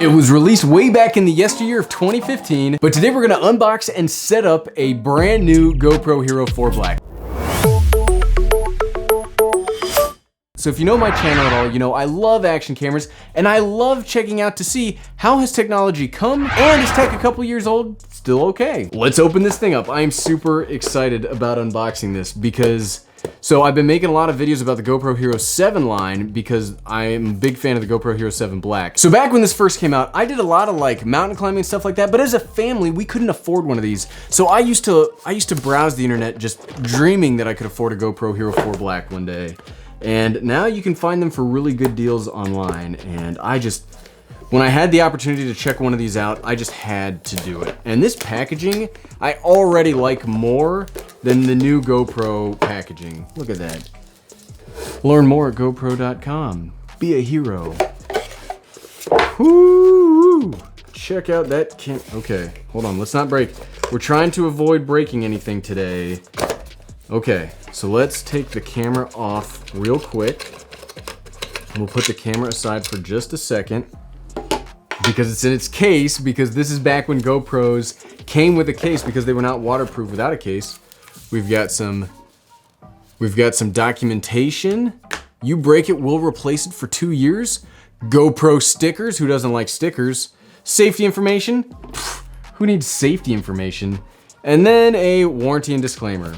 It was released way back in the yesteryear of 2015, but today we're gonna unbox and set up a brand new GoPro Hero 4 Black. So if you know my channel at all, you know I love action cameras and I love checking out to see how has technology come and is tech a couple years old still okay? Let's open this thing up. I am super excited about unboxing this because, so I've been making a lot of videos about the GoPro Hero 7 line because I am a big fan of the GoPro Hero 7 Black. So back when this first came out, I did a lot of like mountain climbing and stuff like that, but as a family, we couldn't afford one of these. So I used to browse the internet just dreaming that I could afford a GoPro Hero 4 Black one day. And now you can find them for really good deals online. And when I had the opportunity to check one of these out, I just had to do it. And this packaging, I already like more than the new GoPro packaging. Look at that. Learn more at GoPro.com. Be a hero. Woo! Check out that okay, hold on, let's not break. We're trying to avoid breaking anything today. Okay, so let's take the camera off real quick. We'll put the camera aside for just a second because it's in its case, because this is back when GoPros came with a case because they were not waterproof without a case. We've got some documentation. You break it, we'll replace it for 2 years. GoPro stickers, who doesn't like stickers? Safety information, who needs safety information? And then a warranty and disclaimer.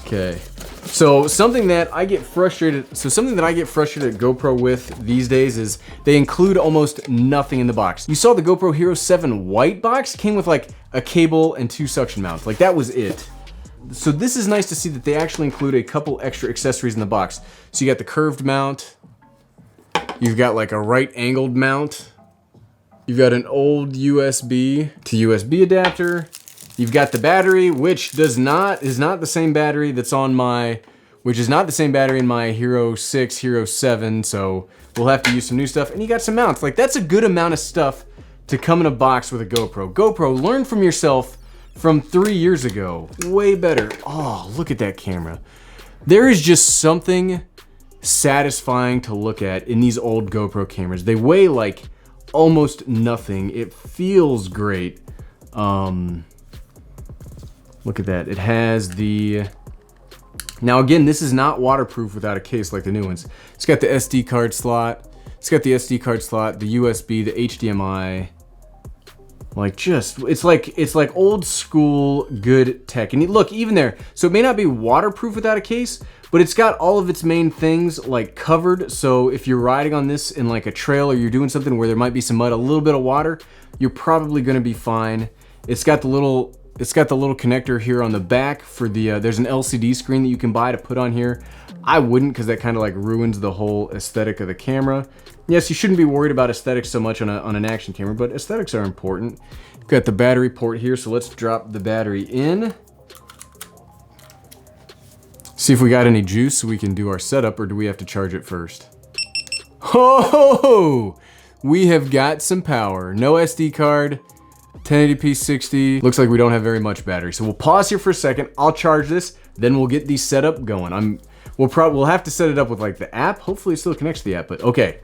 Okay, so something that I get frustrated at GoPro with these days is they include almost nothing in the box. You saw the GoPro Hero 7 white box came with like a cable and 2 suction mounts. Like that was it. So this is nice to see that they actually include a couple extra accessories in the box. So you got the curved mount, you've got like a right angled mount, you've got an old USB to USB adapter. You've got the battery, which is not the same battery that's on my, in my Hero 6, Hero 7, so we'll have to use some new stuff. And you got some mounts. Like, that's a good amount of stuff to come in a box with a GoPro. GoPro, learn from yourself from 3 years ago. Way better. Oh, look at that camera. There is just something satisfying to look at in these old GoPro cameras. They weigh like almost nothing. It feels great. Look at that. It has the... Now again, this is not waterproof without a case like the new ones. It's got the SD card slot. It's got the SD card slot, the USB, the HDMI. Like it's like old school good tech. And look, even there, so it may not be waterproof without a case, but it's got all of its main things like covered. So if you're riding on this in like a trail or you're doing something where there might be some mud, a little bit of water, you're probably gonna be fine. It's got the little connector here on the back for the, there's an LCD screen that you can buy to put on here. I wouldn't, because that kind of like ruins the whole aesthetic of the camera. Yes, you shouldn't be worried about aesthetics so much on an action camera, but aesthetics are important. You've got the battery port here, so let's drop the battery in. See if we got any juice so we can do our setup, or do we have to charge it first? Oh, we have got some power. No SD card. 1080p 60. Looks like we don't have very much battery. So we'll pause here for a second. I'll charge this, then we'll get the setup going. We'll have to set it up with like the app. Hopefully it still connects to the app, but okay.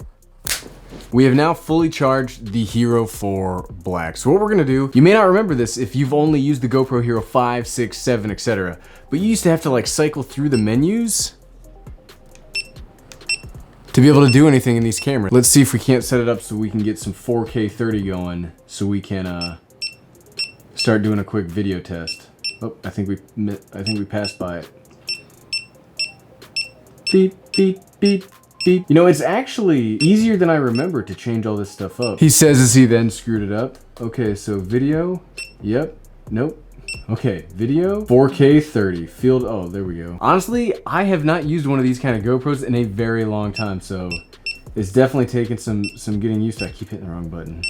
We have now fully charged the Hero 4 Black. So what we're gonna do, you may not remember this if you've only used the GoPro Hero 5, 6, 7, etc. But you used to have to like cycle through the menus to be able to do anything in these cameras. Let's see if we can't set it up so we can get some 4K 30 going so we can start doing a quick video test. Oh, I think we passed by it. Beep, beep, beep, beep. You know, it's actually easier than I remember to change all this stuff up. He says as he then screwed it up. Okay, so video, yep, nope. Okay, video, 4K 30, field, oh, there we go. Honestly, I have not used one of these kind of GoPros in a very long time, so it's definitely taken some getting used to. I keep hitting the wrong button.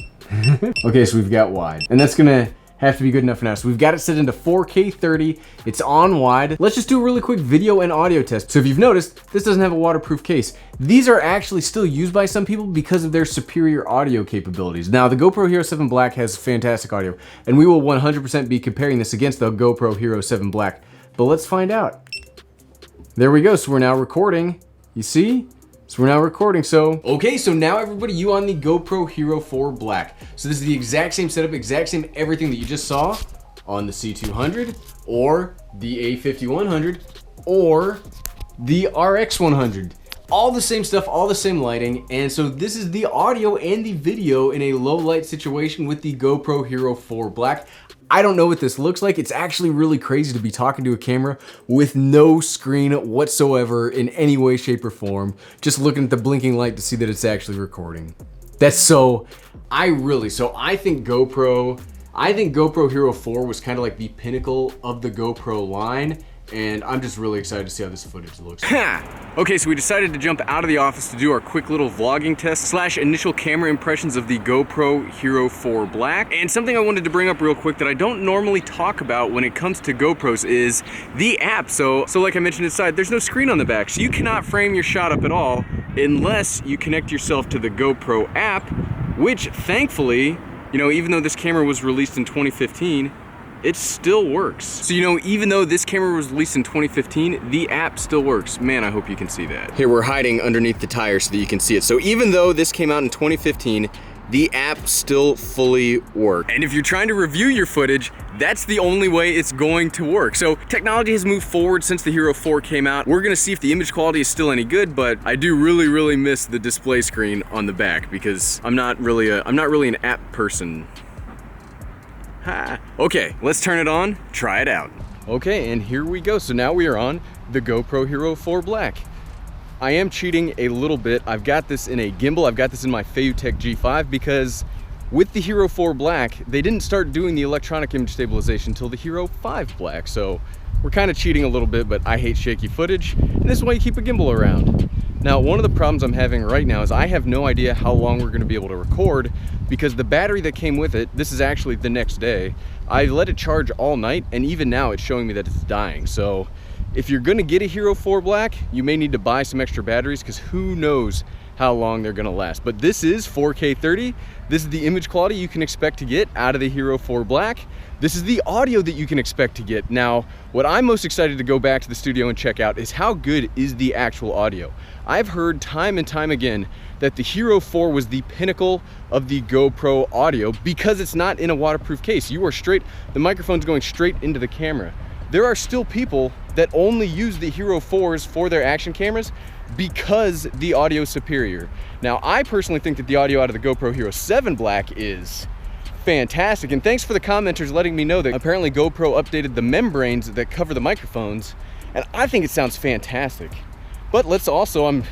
Okay, so we've got wide, and that's gonna have to be good enough for now. So we've got it set into 4K 30. It's on wide. Let's just do a really quick video and audio test. So if you've noticed, this doesn't have a waterproof case. These are actually still used by some people because of their superior audio capabilities. Now, the GoPro Hero 7 Black has fantastic audio, and we will 100% be comparing this against the GoPro Hero 7 Black. But let's find out. There we go. So we're now recording. You see? So we're now recording, okay, so now everybody, you on the GoPro Hero 4 Black. So this is the exact same setup, exact same everything that you just saw on the C200 or the A5100 or the RX100. All the same stuff, all the same lighting, and so this is the audio and the video in a low light situation with the GoPro Hero 4 Black. I don't know what this looks like. It's actually really crazy to be talking to a camera with no screen whatsoever in any way, shape, or form. Just looking at the blinking light to see that it's actually recording. I think GoPro Hero 4 was kind of like the pinnacle of the GoPro line, and I'm just really excited to see how this footage looks. Okay, so we decided to jump out of the office to do our quick little vlogging test / initial camera impressions of the GoPro Hero 4 Black. And something I wanted to bring up real quick that I don't normally talk about when it comes to GoPros is the app. So like I mentioned inside, there's no screen on the back, so you cannot frame your shot up at all unless you connect yourself to the GoPro app, which thankfully, even though this camera was released in 2015, it still works. So even though this camera was released in 2015, the app still works. Man, I hope you can see that. Here, we're hiding underneath the tire so that you can see it. So even though this came out in 2015, the app still fully works. And if you're trying to review your footage, that's the only way it's going to work. So technology has moved forward since the Hero 4 came out. We're gonna see if the image quality is still any good, but I do really miss the display screen on the back because I'm not really an app person. Okay, let's turn it on, try it out. Okay, and here we go. So now we are on the GoPro Hero 4 Black. I am cheating a little bit. I've got this in a gimbal. I've got this in my Feiyutech G5 because with the Hero 4 Black, they didn't start doing the electronic image stabilization until the Hero 5 Black. So we're kind of cheating a little bit, but I hate shaky footage, and this is why you keep a gimbal around. Now, one of the problems I'm having right now is I have no idea how long we're gonna be able to record because the battery that came with it, this is actually the next day, I let it charge all night, and even now it's showing me that it's dying. So if you're gonna get a Hero 4 Black, you may need to buy some extra batteries because who knows how long they're gonna last. But this is 4K 30. This is the image quality you can expect to get out of the Hero 4 Black. This is the audio that you can expect to get. Now, what I'm most excited to go back to the studio and check out is how good is the actual audio. I've heard time and time again that the Hero 4 was the pinnacle of the GoPro audio because it's not in a waterproof case. The microphone's going straight into the camera. There are still people that only use the Hero 4s for their action cameras because the audio is superior. Now, I personally think that the audio out of the GoPro Hero 7 Black is fantastic, and thanks for the commenters letting me know that apparently GoPro updated the membranes that cover the microphones, and I think it sounds fantastic. But I'm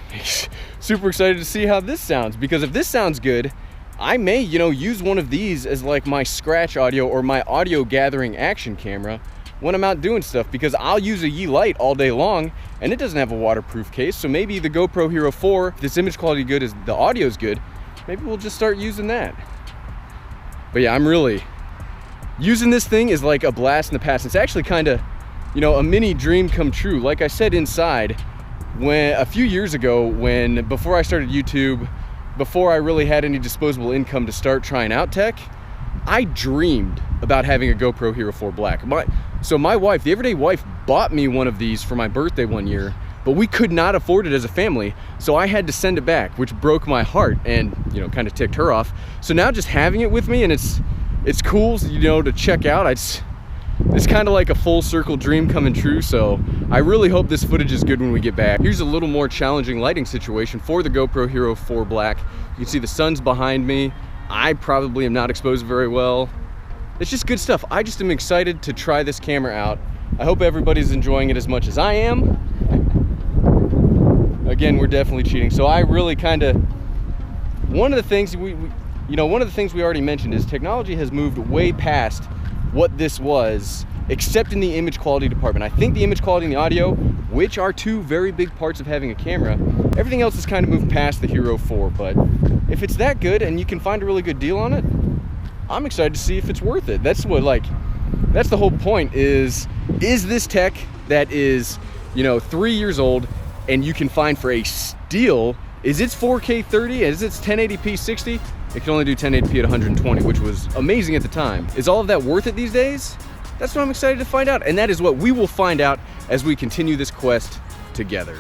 super excited to see how this sounds, because if this sounds good, I may, use one of these as like my scratch audio or my audio gathering action camera when I'm out doing stuff, because I'll use a Yi light all day long and it doesn't have a waterproof case. So maybe the GoPro Hero 4, if this image quality good is the audio is good, maybe we'll just start using that. But yeah, I'm really using this thing is like a blast in the past. It's actually kind of, a mini dream come true. Like I said inside, when a few years ago, before I started YouTube, before I really had any disposable income to start trying out tech, I dreamed about having a GoPro Hero 4 Black. My wife, the everyday wife, bought me one of these for my birthday one year, but we could not afford it as a family, so I had to send it back, which broke my heart and, kind of ticked her off. So now just having it with me, and it's cool, to check out. It's kind of like a full circle dream coming true, so I really hope this footage is good when we get back. Here's a little more challenging lighting situation for the GoPro Hero 4 Black. You can see the sun's behind me. I probably am not exposed very well. It's just good stuff. I just am excited to try this camera out. I hope everybody's enjoying it as much as I am. Again, we're definitely cheating. So I really one of the things we already mentioned is technology has moved way past what this was, except in the image quality department. I think the image quality and the audio, which are two very big parts of having a camera, everything else has kind of moved past the Hero 4, but if it's that good and you can find a really good deal on it, I'm excited to see if it's worth it. That's the whole point is this tech that is, 3 years old and you can find for a steal, is it's 4K 30, is it's 1080p 60? It can only do 1080p at 120, which was amazing at the time. Is all of that worth it these days? That's what I'm excited to find out, and that is what we will find out as we continue this quest together.